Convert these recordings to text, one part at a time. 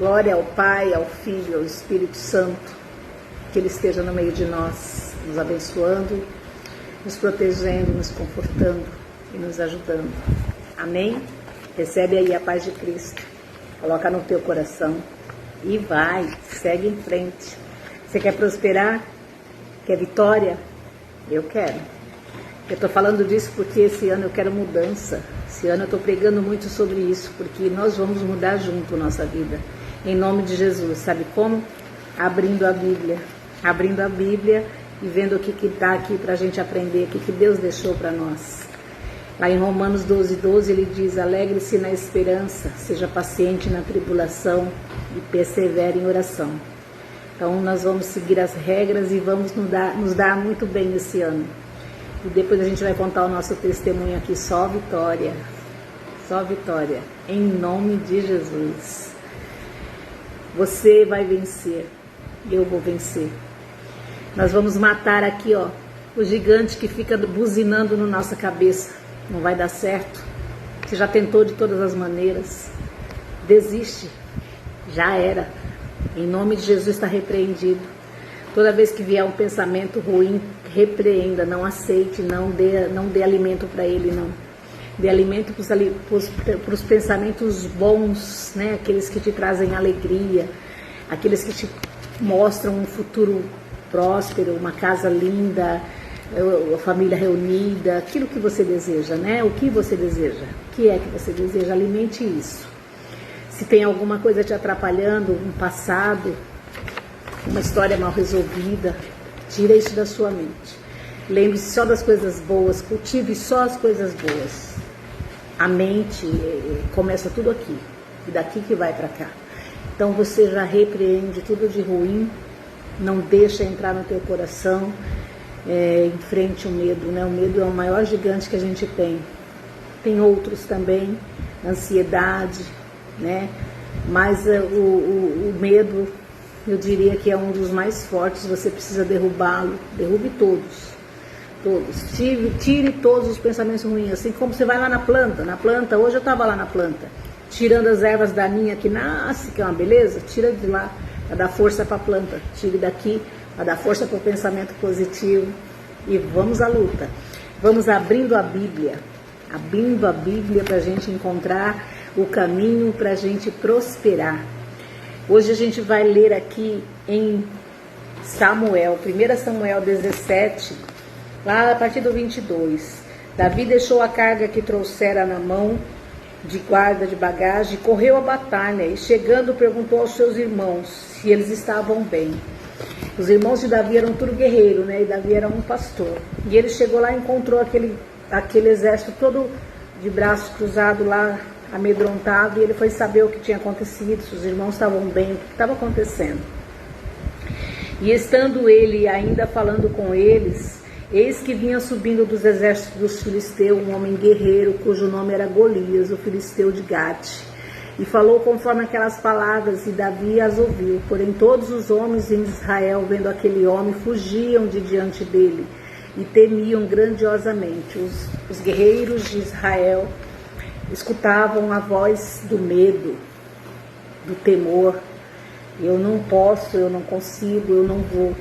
Glória ao Pai, ao Filho, ao Espírito Santo, que Ele esteja no meio de nós, nos abençoando, nos protegendo, nos confortando e nos ajudando. Amém? Recebe aí a paz de Cristo, coloca no teu coração e vai, segue em frente. Você quer prosperar? Quer vitória? Eu quero. Eu estou falando disso porque esse ano eu quero mudança. Esse ano eu estou pregando muito sobre isso, porque nós vamos mudar junto a nossa vida. Em nome de Jesus. Sabe como? Abrindo a Bíblia. Abrindo a Bíblia e vendo o que está aqui para a gente aprender, o que Deus deixou para nós. Lá em Romanos 12:12 ele diz: alegre-se na esperança, seja paciente na tribulação e persevere em oração. Então nós vamos seguir as regras e vamos nos dar muito bem esse ano. E depois a gente vai contar o nosso testemunho aqui, só vitória. Só vitória. Em nome de Jesus. Você vai vencer. Eu vou vencer. Nós vamos matar aqui, ó, o gigante que fica buzinando na nossa cabeça. Não vai dar certo. Você já tentou de todas as maneiras. Desiste. Já era. Em nome de Jesus está repreendido. Toda vez que vier um pensamento ruim, repreenda, não aceite, não dê alimento para ele, não. Dê alimento para os pensamentos bons, né? Aqueles que te trazem alegria, aqueles que te mostram um futuro próspero, uma casa linda, a família reunida, aquilo que você deseja, né? O que você deseja? O que é que você deseja? Alimente isso. Se tem alguma coisa te atrapalhando, um passado, uma história mal resolvida, tira isso da sua mente. Lembre-se só das coisas boas, cultive só as coisas boas. A mente começa tudo aqui, e daqui que vai para cá. Então você já repreende tudo de ruim, não deixa entrar no teu coração, enfrente o medo, né? O medo é o maior gigante que a gente tem. Tem outros também, ansiedade, né? Mas o medo, eu diria que é um dos mais fortes, você precisa derrubá-lo, derrube todos. Tire todos os pensamentos ruins, assim como você vai lá na planta, hoje eu estava lá na planta, tirando as ervas daninhas que nasce, que é uma beleza, tira de lá, para dar força para a planta, tire daqui, para dar força para o pensamento positivo, e vamos à luta, vamos abrindo a Bíblia para a gente encontrar o caminho para a gente prosperar. Hoje a gente vai ler aqui em Samuel, 1 Samuel 17, lá a partir do 22. Davi deixou a carga que trouxera na mão de guarda de bagagem, correu à batalha e chegando perguntou aos seus irmãos se eles estavam bem. Os irmãos de Davi eram tudo guerreiro, né? E Davi era um pastor. E ele chegou lá e encontrou aquele exército todo de braços cruzados lá, amedrontado, e ele foi saber o que tinha acontecido, se os irmãos estavam bem, o que estava acontecendo. E estando ele ainda falando com eles, eis que vinha subindo dos exércitos dos filisteus um homem guerreiro, cujo nome era Golias, o filisteu de Gate. E falou conforme aquelas palavras, e Davi as ouviu. Porém todos os homens em Israel, vendo aquele homem, fugiam de diante dele, e temiam grandiosamente. Os guerreiros de Israel escutavam a voz do medo, do temor. Eu não posso, eu não consigo, eu não vou.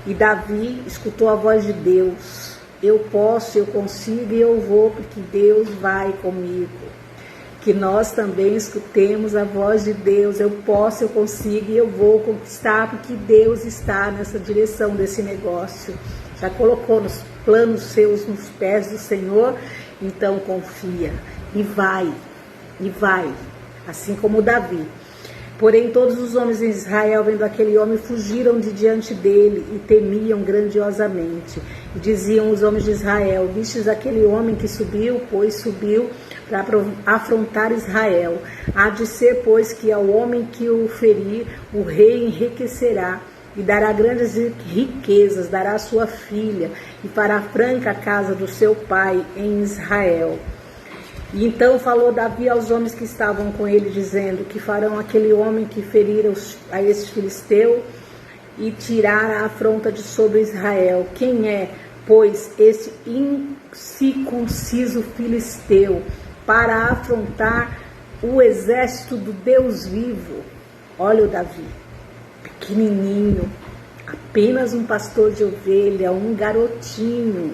E Davi escutou a voz de Deus. Eu posso, eu consigo e eu vou, porque Deus vai comigo. Que nós também escutemos a voz de Deus. Eu posso, eu consigo e eu vou conquistar, porque Deus está nessa direção desse negócio. Já colocou nos planos seus, nos pés do Senhor, então confia. E vai, assim como Davi. Porém todos os homens em Israel, vendo aquele homem, fugiram de diante dele e temiam grandiosamente. E diziam os homens de Israel: vistes aquele homem que subiu, pois subiu para afrontar Israel. Há de ser, pois, que ao homem que o ferir, o rei enriquecerá e dará grandes riquezas, dará sua filha e fará franca a casa do seu pai em Israel. E então falou Davi aos homens que estavam com ele, dizendo: que farão aquele homem que ferir a esse filisteu e tirar a afronta de sobre Israel? Quem é, pois, esse incircunciso filisteu para afrontar o exército do Deus vivo? Olha o Davi, pequenininho, apenas um pastor de ovelha, um garotinho.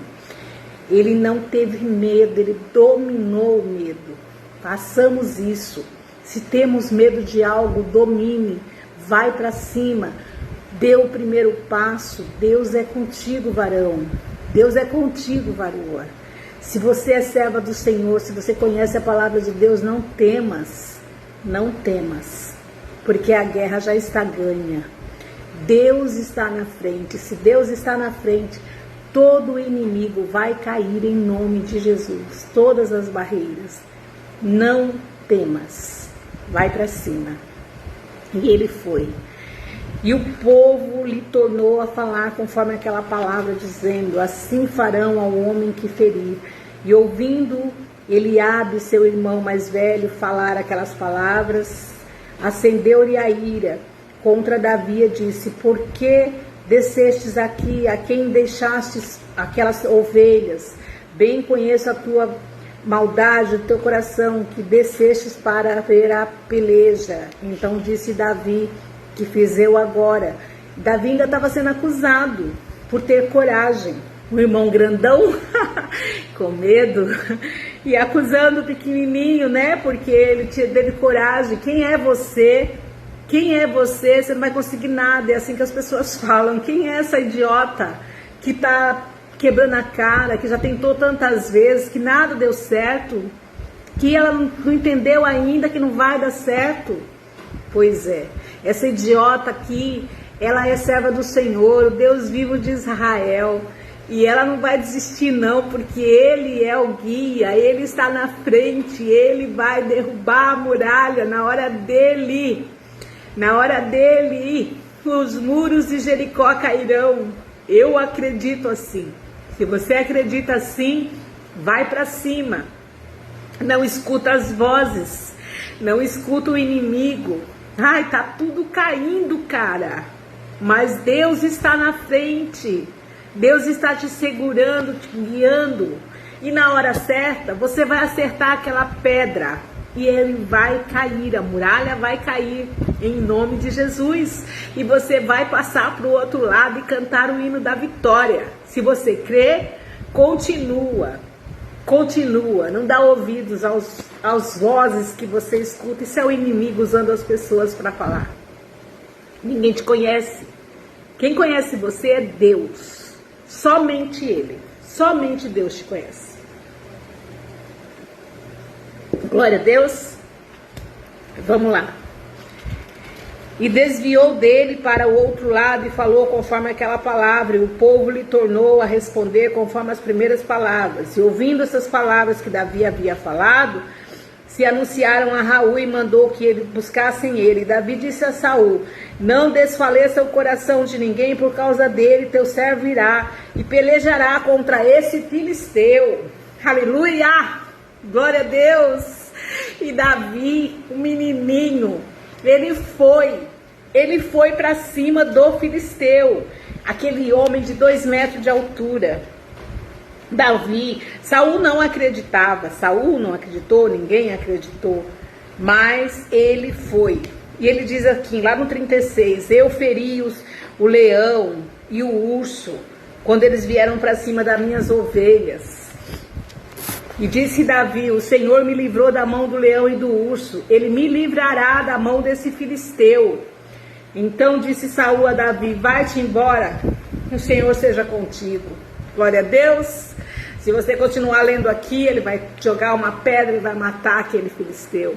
Ele não teve medo, ele dominou o medo. Façamos isso. Se temos medo de algo, domine, vai para cima, dê o primeiro passo. Deus é contigo, varão. Deus é contigo, varoa. Se você é serva do Senhor, se você conhece a palavra de Deus, não temas, não temas, porque a guerra já está ganha. Deus está na frente. Se Deus está na frente, todo inimigo vai cair em nome de Jesus. Todas as barreiras. Não temas. Vai para cima. E ele foi. E o povo lhe tornou a falar conforme aquela palavra, dizendo: assim farão ao homem que ferir. E ouvindo Eliabe, seu irmão mais velho, falar aquelas palavras, acendeu-lhe a ira contra Davi e disse: por que descestes aqui? A quem deixastes aquelas ovelhas? Bem conheço a tua maldade, o teu coração, que descestes para ver a peleja. Então disse Davi: que fiz eu agora? Davi ainda estava sendo acusado por ter coragem. O irmão grandão com medo e acusando o pequenininho, né? Porque ele teve coragem. Quem é você? Quem é você? Você não vai conseguir nada. É assim que as pessoas falam. Quem é essa idiota que está quebrando a cara, que já tentou tantas vezes, que nada deu certo, que ela não entendeu ainda que não vai dar certo? Pois é, essa idiota aqui, ela é serva do Senhor, o Deus vivo de Israel, e ela não vai desistir não, porque Ele é o guia, Ele está na frente, Ele vai derrubar a muralha na hora dele. Na hora dele, os muros de Jericó cairão. Eu acredito assim. Se você acredita assim, vai para cima. Não escuta as vozes, não escuta o inimigo. Ai, tá tudo caindo, cara. Mas Deus está na frente. Deus está te segurando, te guiando. E na hora certa, você vai acertar aquela pedra. E ele vai cair, a muralha vai cair em nome de Jesus. E você vai passar para o outro lado e cantar o hino da vitória. Se você crê, continua. Continua, não dá ouvidos aos vozes que você escuta. Isso é o inimigo usando as pessoas para falar. Ninguém te conhece. Quem conhece você é Deus. Somente Ele. Somente Deus te conhece. Glória a Deus. Vamos lá. E desviou dele para o outro lado e falou conforme aquela palavra, e o povo lhe tornou a responder conforme as primeiras palavras. E ouvindo essas palavras que Davi havia falado, se anunciaram a Raul e mandou que ele buscassem ele. E Davi disse a Saul: não desfaleça o coração de ninguém por causa dele, teu servo irá e pelejará contra esse filisteu. Aleluia! Glória a Deus! E Davi, o menininho, ele foi para cima do filisteu, aquele homem de 2 metros de altura. Saul não acreditava, Saul não acreditou, ninguém acreditou, mas ele foi. E ele diz aqui, lá no 36, eu feri o leão e o urso, quando eles vieram para cima das minhas ovelhas. E disse Davi: o Senhor me livrou da mão do leão e do urso, ele me livrará da mão desse filisteu. Então disse Saul a Davi: vai-te embora, o Senhor seja contigo. Glória a Deus. Se você continuar lendo aqui, ele vai jogar uma pedra e vai matar aquele filisteu.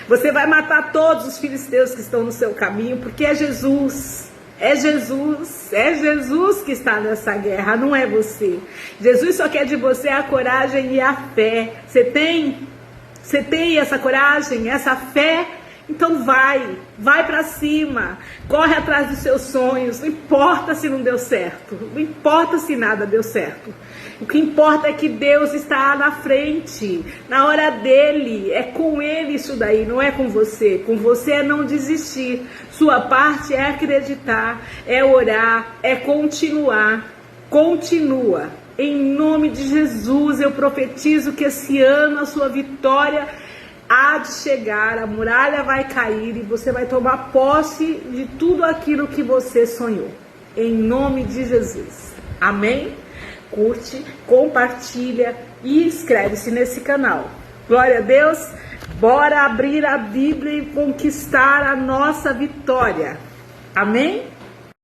Você vai matar todos os filisteus que estão no seu caminho, porque é Jesus. É Jesus que está nessa guerra, não é você. Jesus só quer de você a coragem e a fé. Você tem essa coragem, essa fé? Então vai para cima, corre atrás dos seus sonhos. Não importa se não deu certo, não importa se nada deu certo. O que importa é que Deus está na frente, na hora dele. É com ele isso daí, não é com você. Com você é não desistir. Sua parte é acreditar, é orar, é continuar. Continua. Em nome de Jesus, eu profetizo que esse ano a sua vitória há de chegar, a muralha vai cair e você vai tomar posse de tudo aquilo que você sonhou. Em nome de Jesus. Amém? Curte, compartilha e inscreve-se nesse canal. Glória a Deus. Bora abrir a Bíblia e conquistar a nossa vitória. Amém?